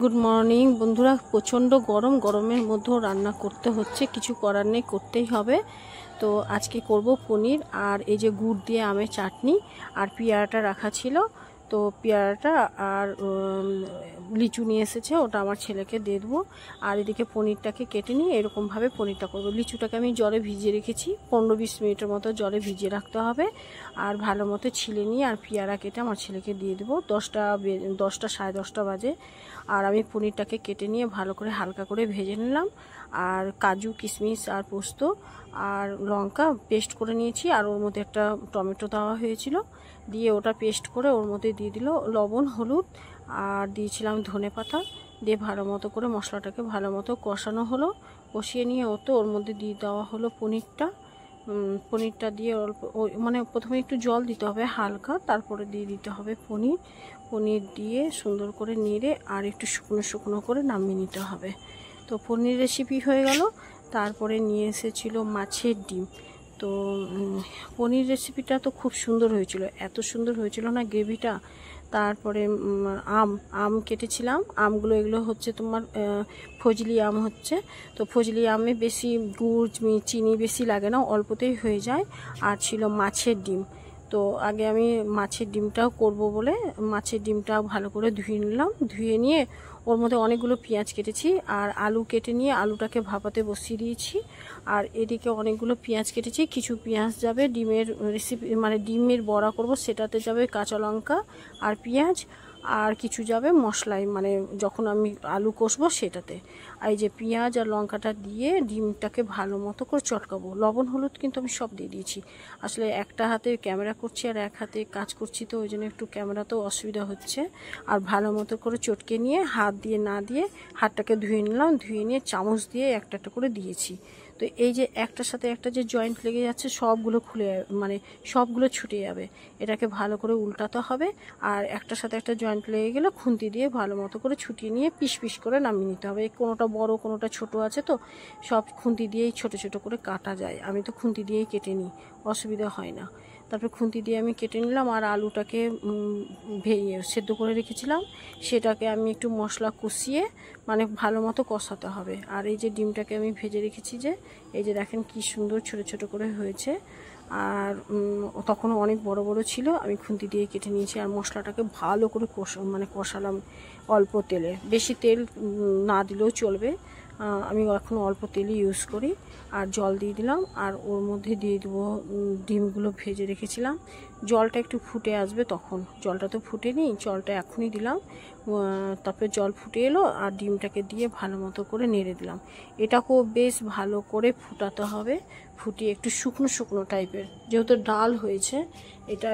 Good morning বন্ধুরা। প্রচণ্ড গরম, গরমের মধ্যেও রান্না করতে হচ্ছে, কিছু করার নেই, করতেই হবে। তো আজকে করব পনির আর এই যে গুড় দিয়ে আমের চাটনি আর পেয়ারাটা রাখা ছিল, তো পেয়ারাটা আর লিচু নিয়ে এসেছে, ওটা আমার ছেলেকে দিয়ে দেবো। আর এদিকে পনিরটাকে কেটে নিয়ে এরকমভাবে পনিরটা করব। লিচুটাকে আমি জলে ভিজিয়ে রেখেছি, 15-20 মিনিটের মতো জলে ভিজিয়ে রাখতে হবে। আর ভালো মতো ছিলে নিয়ে আর পেয়ারা কেটে আমার ছেলেকে দিয়ে দেবো। 10টা 10:30 বাজে। আর আমি পনিরটাকে কেটে নিয়ে ভালো করে হালকা করে ভেজে নিলাম। আর কাজু কিশমিশ আর পোস্ত আর লঙ্কা পেস্ট করে নিয়েছি, আর ওর মধ্যে একটা টমেটো দেওয়া হয়েছিল, দিয়ে ওটা পেস্ট করে ওর মধ্যে দিয়ে দিল লবণ, হলুদ, আর দিয়েছিলাম ধনেপাতা, দিয়ে ভালো মতো করে মশলাটাকে ভালো মতো কষানো হলো। কষিয়ে নিয়ে ওর মধ্যে দিয়ে দেওয়া হলো পনিরটা দিয়ে অল্প মানে প্রথমে একটু জল দিতে হবে হালকা, তারপরে দিয়ে দিতে হবে পনির দিয়ে সুন্দর করে নেড়ে আর একটু শুকনো শুকনো করে নামিয়ে নিতে হবে। তো পনির রেসিপি হয়ে গেল। তারপরে নিয়ে এসেছিল মাছের ডিম। তো পনির রেসিপিটা তো খুব সুন্দর হয়েছিল, এত সুন্দর হয়েছিল না গ্রেভিটা। তারপরে আম কেটেছিলাম, আমগুলো এগুলো হচ্ছে তোমার ফজলি আম হচ্ছে। তো ফজলি আমে বেশি গুড় চিনি বেশি লাগে না, অল্পতেই হয়ে যায়। আর ছিল মাছের ডিম। তো আগে আমি মাছের ডিমটাও করব বলে মাছের ডিমটাও ভালো করে ধুয়ে নিলাম। ধুয়ে নিয়ে ওর মধ্যে অনেকগুলো পেঁয়াজ কেটেছি আর আলু কেটে নিয়ে আলুটাকে ভাপাতে বসিয়ে দিয়েছি। আর এদিকে অনেকগুলো পেঁয়াজ কেটেছি, কিছু পেঁয়াজ যাবে ডিমের রেসিপি মানে ডিমের বড়া করব সেটাতে যাবে কাঁচা লঙ্কা আর পেঁয়াজ, আর কিছু যাবে মশলায় মানে যখন আমি আলু কষবো সেটাতে। আর এই যে পেঁয়াজ আর লঙ্কাটা দিয়ে ডিমটাকে ভালো মতো করে চটকাবো। লবণ হলুদ কিন্তু আমি সব দিয়ে দিয়েছি। আসলে একটা হাতে ক্যামেরা করছি আর এক হাতে কাজ করছি, তো ওই জন্য একটু ক্যামেরাতেও অসুবিধা হচ্ছে। আর ভালো মতো করে চটকে নিয়ে হাত দিয়ে না দিয়ে হাতটাকে ধুয়ে নিলাম, ধুয়ে নিয়ে চামচ দিয়ে একটা একটা করে দিয়েছি। তো এই যে একটার সাথে একটা যে জয়েন্ট লেগে যাচ্ছে সবগুলো খুলে মানে সবগুলো ছুটে যাবে, এটাকে ভালো করে উল্টাতে হবে। আর একটার সাথে একটা জয়েন্ট লেগে গেলে খুন্তি দিয়ে ভালো মতো করে ছুটিয়ে নিয়ে পিস পিস করে নামিয়ে নিতে হবে। কোনোটা বড় কোনোটা ছোট আছে, তো সব খুন্তি দিয়েই ছোট ছোট করে কাটা যায়, আমি তো খুন্তি দিয়েই কেটে নিই, অসুবিধা হয় না। তারপরে খুন্তি দিয়ে আমি কেটে নিলাম। আর আলুটাকে সেদ্ধ করে রেখেছিলাম, সেটাকে আমি একটু মশলা কষিয়ে মানে ভালো মতো কষাতে হবে। আর এই যে ডিমটাকে আমি ভেজে রেখেছি, যে এই যে দেখেন কি সুন্দর ছোট ছোট করে হয়েছে। আর তখনও অনেক বড় বড় ছিল, আমি খুন্তি দিয়ে কেটে নিয়েছি। আর মশলাটাকে ভালো করে কষালাম অল্প তেলে, বেশি তেল না দিলেও চলবে, আমি এখন অল্প তেলই ইউজ করি। আর জল দিয়ে দিলাম, আর ওর মধ্যে দিয়ে দেবো ডিমগুলো ভেজে রেখেছিলাম। জলটা একটু ফুটে আসবে তখন, জলটা তো ফুটেনি, জলটা এখনই দিলাম। তারপরে জল ফুটে এলো আর ডিমটাকে দিয়ে ভালো মতো করে নেড়ে দিলাম। এটাকেও বেশ ভালো করে ফুটাতে হবে, ফুটিয়ে একটু শুকনো শুকনো টাইপের, যেহেতু ডাল হয়েছে এটা